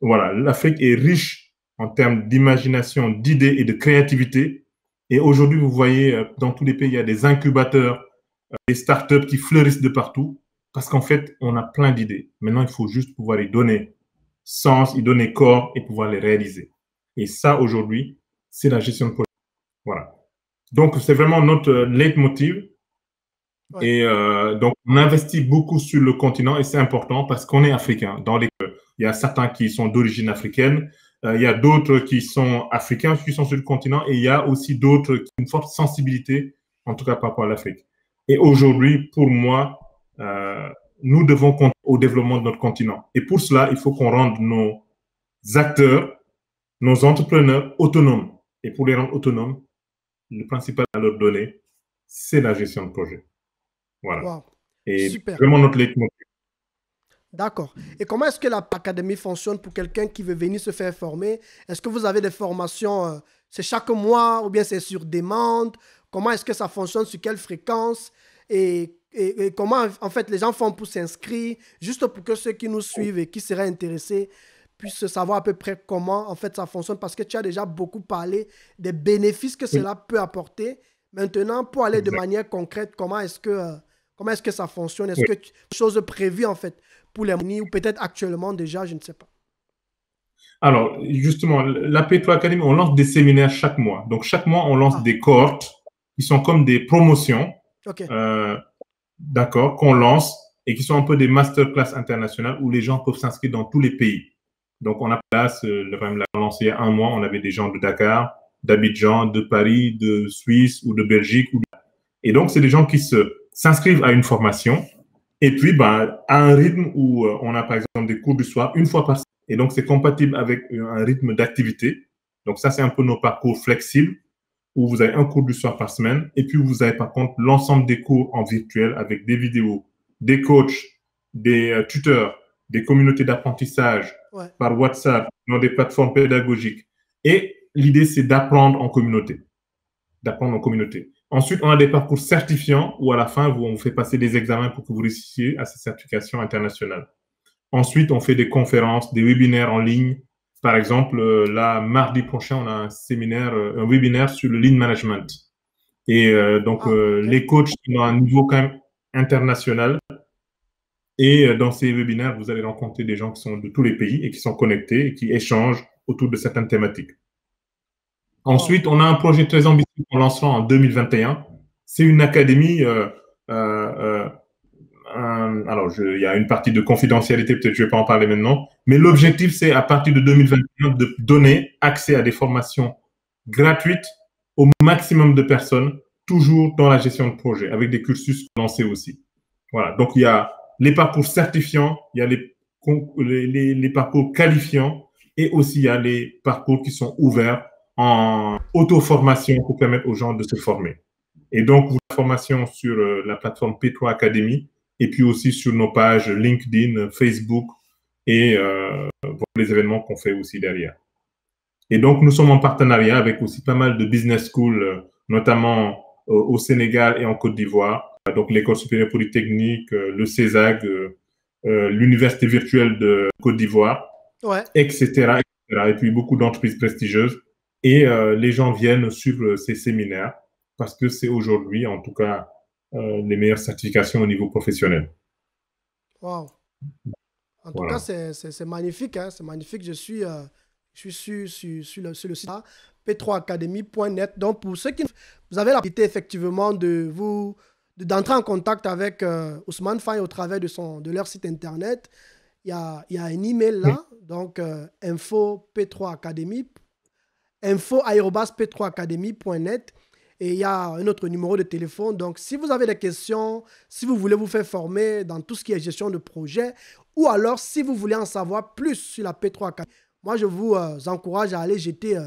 est riche en termes d'imagination, d'idées et de créativité. Et aujourd'hui, vous voyez, dans tous les pays, il y a des incubateurs, des startups qui fleurissent de partout. Parce qu'en fait, on a plein d'idées. Maintenant, il faut juste pouvoir y donner sens, y donner corps et pouvoir les réaliser. Et ça, aujourd'hui, c'est la gestion de projet. Voilà. Donc, c'est vraiment notre leitmotiv. Ouais. Et donc, on investit beaucoup sur le continent et c'est important parce qu'on est africain. Il y a certains qui sont d'origine africaine, il y a d'autres qui sont africains, qui sont sur le continent et il y a aussi d'autres qui ont une forte sensibilité, en tout cas par rapport à l'Afrique. Et aujourd'hui, pour moi, nous devons compter au développement de notre continent. Et pour cela, il faut qu'on rende nos acteurs, nos entrepreneurs autonomes. Et pour les rendre autonomes, le principal à leur donner, c'est la gestion de projet. Voilà. Wow. Et Super. vraiment notre leitmotiv. D'accord. Et comment est-ce que l'académie fonctionne pour quelqu'un qui veut venir se faire former? Est-ce que vous avez des formations, c'est chaque mois ou bien c'est sur demande? Comment est-ce que ça fonctionne? Sur quelle fréquence? Et comment, en fait, les gens font pour s'inscrire? Juste pour que ceux qui nous suivent et qui seraient intéressés puissent savoir à peu près comment, en fait, ça fonctionne. Parce que tu as déjà beaucoup parlé des bénéfices que cela peut apporter. Maintenant, pour aller de manière concrète, comment est-ce que ça fonctionne? Est-ce que chose prévue, en fait, pour les monis ou peut-être actuellement déjà, je ne sais pas. Alors, justement, la P3 Academy, on lance des séminaires chaque mois. Donc, chaque mois, on lance des cohortes qui sont comme des promotions, d'accord, qu'on lance et qui sont un peu des masterclass internationales où les gens peuvent s'inscrire dans tous les pays. Donc, on a place, l'a lancé il y a un mois, on avait des gens de Dakar, d'Abidjan, de Paris, de Suisse ou de Belgique. Et donc, c'est des gens qui s'inscrivent à une formation. Et puis, à un rythme où on a, par exemple, des cours du soir une fois par semaine. Et donc, c'est compatible avec un rythme d'activité. Donc, ça, c'est un peu nos parcours flexibles où vous avez un cours du soir par semaine. Et puis, vous avez, par contre, l'ensemble des cours en virtuel avec des vidéos, des coachs, des tuteurs, des communautés d'apprentissage par WhatsApp, dans des plateformes pédagogiques. Et l'idée, c'est d'apprendre en communauté. Ensuite, on a des parcours certifiants où à la fin, on vous fait passer des examens pour que vous réussissiez à ces certifications internationales. Ensuite, on fait des conférences, des webinaires en ligne. Par exemple, là, mardi prochain, on a un webinaire sur le lean management. Et les coachs sont à un niveau quand même international. Et dans ces webinaires, vous allez rencontrer des gens qui sont de tous les pays et qui sont connectés et qui échangent autour de certaines thématiques. Ensuite, on a un projet très ambitieux qu'on lancera en 2021. C'est une académie. Alors, il y a une partie de confidentialité, peut-être je ne vais pas en parler maintenant. Mais l'objectif, c'est à partir de 2021 de donner accès à des formations gratuites au maximum de personnes, toujours dans la gestion de projet, avec des cursus lancés aussi. Voilà. Donc, il y a les parcours certifiants, il y a les parcours qualifiants et aussi il y a les parcours qui sont ouverts en auto-formation pour permettre aux gens de se former. Et donc, vous la formation sur la plateforme P3 Academy et puis aussi sur nos pages LinkedIn, Facebook et les événements qu'on fait aussi derrière. Et donc, nous sommes en partenariat avec aussi pas mal de business schools, notamment au Sénégal et en Côte d'Ivoire. Donc, l'École supérieure polytechnique, le CESAG, l'Université virtuelle de Côte d'Ivoire, etc., etc. Et puis, beaucoup d'entreprises prestigieuses. Et les gens viennent suivre ces séminaires parce que c'est aujourd'hui, en tout cas, les meilleures certifications au niveau professionnel. Wow. En tout cas, c'est magnifique. Hein? C'est magnifique. Je suis sur le site p3academy.net. Donc, pour ceux qui... Vous avez la possibilité, effectivement, d'entrer en contact avec Ousmane Faye au travers de leur site Internet. Il y a un email là. Donc, info@p3academy.net. Et il y a un autre numéro de téléphone. Donc, si vous avez des questions, si vous voulez vous faire former dans tout ce qui est gestion de projet, ou alors si vous voulez en savoir plus sur la P3 Academy, moi, je vous encourage à aller jeter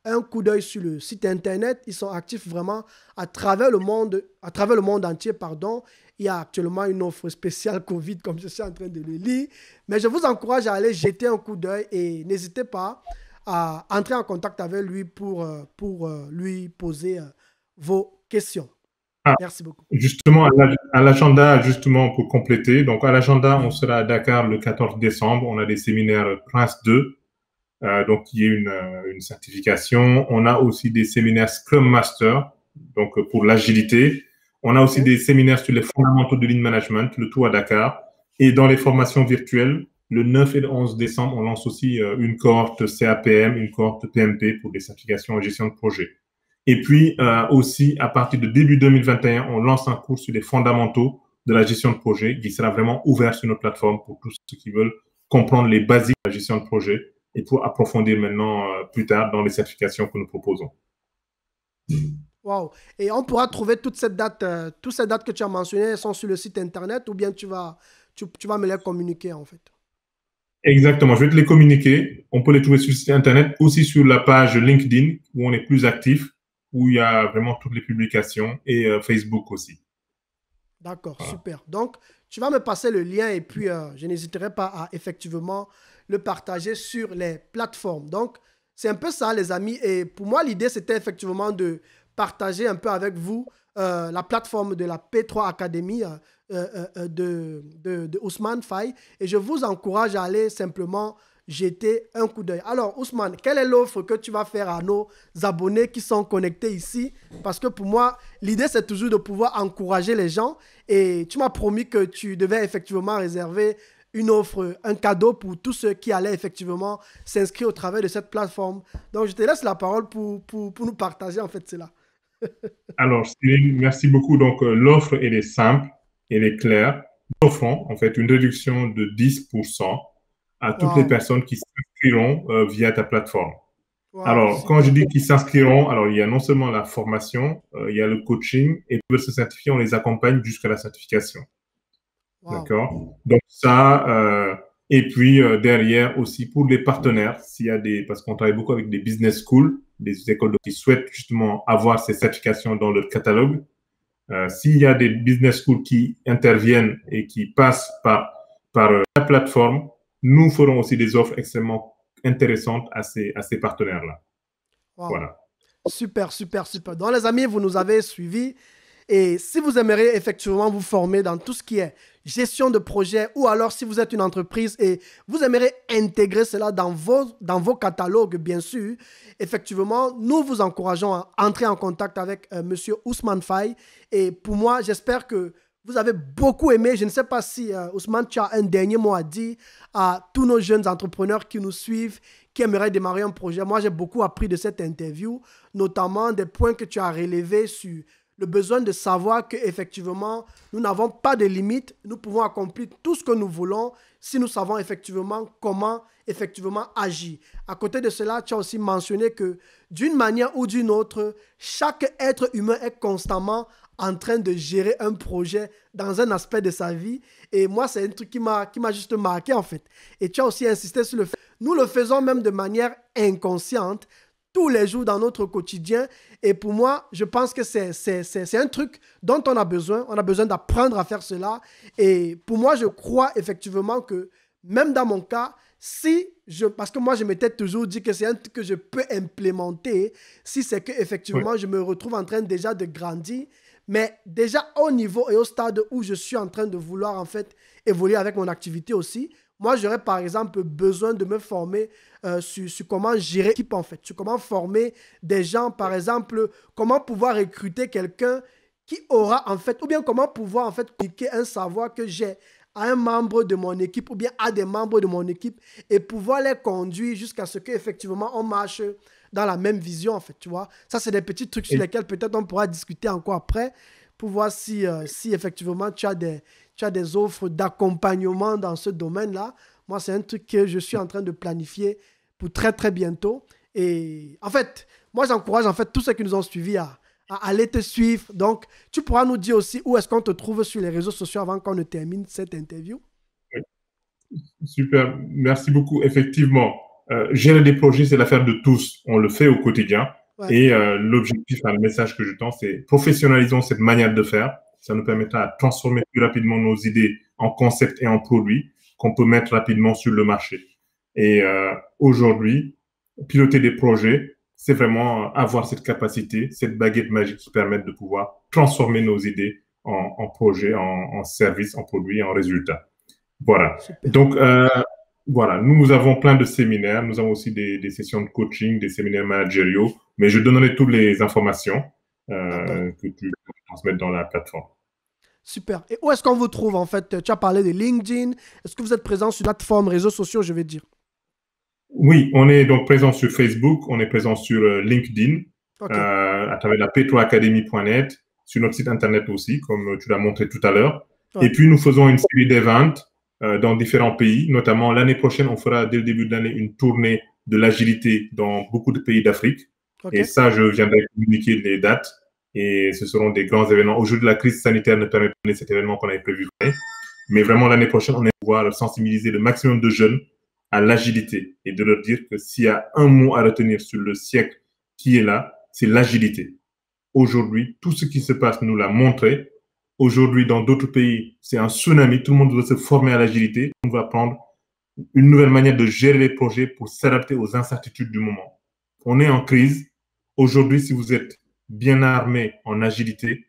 un coup d'œil sur le site Internet. Ils sont actifs vraiment à travers le monde entier. Il y a actuellement une offre spéciale Covid, comme je suis en train de le lire. Mais je vous encourage à aller jeter un coup d'œil et n'hésitez pas à entrer en contact avec lui pour lui poser vos questions. Merci beaucoup. Justement, à l'agenda, justement, pour compléter, donc à l'agenda, on sera à Dakar le 14 décembre. On a des séminaires Prince 2, donc qui est une certification. On a aussi des séminaires Scrum Master, donc pour l'agilité. On a aussi des séminaires sur les fondamentaux de lean management, le tout à Dakar. Et dans les formations virtuelles, le 9 et le 11 décembre, on lance aussi une cohorte CAPM, une cohorte PMP pour des certifications en gestion de projet. Et puis aussi, à partir de début 2021, on lance un cours sur les fondamentaux de la gestion de projet qui sera vraiment ouvert sur notre plateforme pour tous ceux qui veulent comprendre les basiques de la gestion de projet et pour approfondir maintenant plus tard dans les certifications que nous proposons. Wow. Et on pourra trouver toutes ces dates que tu as mentionnées, elles sont sur le site internet ou bien tu vas me les communiquer en fait. Exactement, je vais te les communiquer. On peut les trouver sur le site internet, aussi sur la page LinkedIn où on est plus actif, où il y a vraiment toutes les publications et Facebook aussi. D'accord, super. Donc, tu vas me passer le lien et puis je n'hésiterai pas à effectivement le partager sur les plateformes. Donc, c'est un peu ça, les amis. Et pour moi, l'idée, c'était effectivement de partager un peu avec vous la plateforme de la P3 Academy de Ousmane Faye. Et je vous encourage à aller simplement jeter un coup d'œil. Alors, Ousmane, quelle est l'offre que tu vas faire à nos abonnés qui sont connectés ici? Parce que pour moi, l'idée, c'est toujours de pouvoir encourager les gens. Et tu m'as promis que tu devais effectivement réserver une offre, un cadeau pour tous ceux qui allaient effectivement s'inscrire au travers de cette plateforme. Donc, je te laisse la parole pour nous partager en fait cela. Alors, Cyril, merci beaucoup. Donc, l'offre, elle est simple, elle est claire. Nous offrons en fait une réduction de 10% à toutes les personnes qui s'inscriront via ta plateforme. Alors, quand je dis qu'ils s'inscriront, alors il y a non seulement la formation, il y a le coaching, et pour se certifier, on les accompagne jusqu'à la certification. D'accord? Donc ça, et puis derrière aussi pour les partenaires, s'il y a parce qu'on travaille beaucoup avec des business schools, des écoles qui souhaitent justement avoir ces certifications dans leur catalogue. S'il y a des business schools qui interviennent et qui passent par la plateforme, nous ferons aussi des offres extrêmement intéressantes à ces partenaires-là. Voilà. Super, super, super. Donc, les amis, vous nous avez suivis. Et si vous aimeriez effectivement vous former dans tout ce qui est gestion de projet ou alors si vous êtes une entreprise et vous aimeriez intégrer cela dans vos catalogues, bien sûr, effectivement, nous vous encourageons à entrer en contact avec M. Ousmane Faye. Et pour moi, j'espère que vous avez beaucoup aimé. Je ne sais pas si, Ousmane, tu as un dernier mot à dire à tous nos jeunes entrepreneurs qui nous suivent, qui aimeraient démarrer un projet. Moi, j'ai beaucoup appris de cette interview, notamment des points que tu as relevés sur le besoin de savoir qu'effectivement, nous n'avons pas de limites. Nous pouvons accomplir tout ce que nous voulons si nous savons effectivement comment agir. À côté de cela, tu as aussi mentionné que d'une manière ou d'une autre, chaque être humain est constamment en train de gérer un projet dans un aspect de sa vie. Et moi, c'est un truc qui m'a juste marqué en fait. Et tu as aussi insisté sur le fait. Nous le faisons même de manière inconsciente, tous les jours dans notre quotidien. Et pour moi, je pense que c'est un truc dont on a besoin. On a besoin d'apprendre à faire cela. Et pour moi, je crois effectivement que même dans mon cas, parce que moi, je m'étais toujours dit que c'est un truc que je peux implémenter si c'est qu'effectivement, je me retrouve en train déjà de grandir. Mais déjà au niveau et au stade où je suis en train de vouloir en fait évoluer avec mon activité aussi, moi, j'aurais par exemple besoin de me former sur comment gérer l'équipe en fait, sur comment former des gens, par exemple, comment pouvoir recruter quelqu'un qui aura en fait, ou bien comment pouvoir en fait communiquer un savoir que j'ai à un membre de mon équipe ou bien à des membres de mon équipe et pouvoir les conduire jusqu'à ce qu'effectivement on marche dans la même vision en fait, tu vois. Ça, c'est des petits trucs sur lesquels peut-être on pourra discuter encore après pour voir si effectivement tu as des offres d'accompagnement dans ce domaine-là. Moi, c'est un truc que je suis en train de planifier pour très, très bientôt. Et en fait, moi, j'encourage en fait tous ceux qui nous ont suivis à aller te suivre. Donc, tu pourras nous dire aussi où est-ce qu'on te trouve sur les réseaux sociaux avant qu'on ne termine cette interview. Super, merci beaucoup. Effectivement, gérer des projets, c'est l'affaire de tous. On le fait au quotidien. Et l'objectif, le message que je tends, c'est professionnalisons cette manière de faire. Ça nous permettra de transformer plus rapidement nos idées en concepts et en produits qu'on peut mettre rapidement sur le marché. Et aujourd'hui, piloter des projets, c'est vraiment avoir cette capacité, cette baguette magique qui permet de pouvoir transformer nos idées en projets, en services, en produits, en résultats. Voilà. Super. Donc, voilà, nous avons plein de séminaires. Nous avons aussi des sessions de coaching, des séminaires managériaux. Mais je donnerai toutes les informations que tu peux transmettre dans la plateforme. Super. Et où est-ce qu'on vous trouve en fait? Tu as parlé de LinkedIn. Est-ce que vous êtes présent sur la plateforme réseaux sociaux, je vais dire? Oui, on est donc présent sur Facebook, on est présent sur LinkedIn, à travers la p3academy.net, sur notre site internet aussi, comme tu l'as montré tout à l'heure. Et puis, nous faisons une série d'événements dans différents pays. Notamment, l'année prochaine, on fera dès le début de l'année une tournée de l'agilité dans beaucoup de pays d'Afrique. Et ça, je viendrai communiquer les dates. Et ce seront des grands événements. Aujourd'hui, la crise sanitaire ne permet pas de cet événement qu'on avait prévu. Mais vraiment, l'année prochaine, on va pouvoir sensibiliser le maximum de jeunes à l'agilité et de leur dire que s'il y a un mot à retenir sur le siècle qui est là, c'est l'agilité. Aujourd'hui, tout ce qui se passe nous l'a montré. Aujourd'hui, dans d'autres pays, c'est un tsunami. Tout le monde doit se former à l'agilité. On va prendre une nouvelle manière de gérer les projets pour s'adapter aux incertitudes du moment. On est en crise. Aujourd'hui, si vous êtes bien armé en agilité,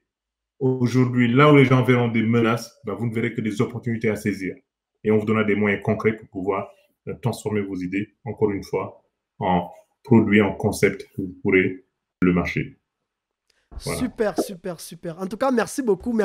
aujourd'hui, là où les gens verront des menaces, vous ne verrez que des opportunités à saisir. Et on vous donnera des moyens concrets pour pouvoir transformer vos idées, encore une fois, en produits, en concepts que vous pourrez le marché. Voilà. Super, super, super. En tout cas, merci beaucoup,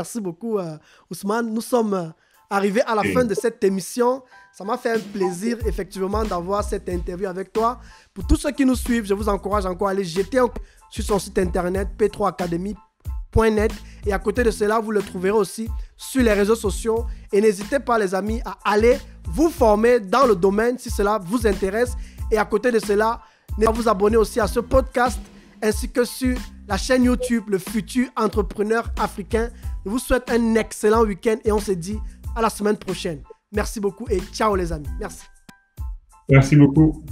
Ousmane. Nous sommes arrivés à la fin de cette émission. Ça m'a fait un plaisir, effectivement, d'avoir cette interview avec toi. Pour tous ceux qui nous suivent, je vous encourage encore à aller jeter un coup sur son site internet p3academy.net. Et à côté de cela, vous le trouverez aussi sur les réseaux sociaux. Et n'hésitez pas, les amis, à aller vous former dans le domaine si cela vous intéresse. Et à côté de cela, n'hésitez pas à vous abonner aussi à ce podcast ainsi que sur la chaîne YouTube Le Futur Entrepreneur Africain. Je vous souhaite un excellent week-end et on se dit à la semaine prochaine. Merci beaucoup et ciao les amis. Merci. Merci beaucoup.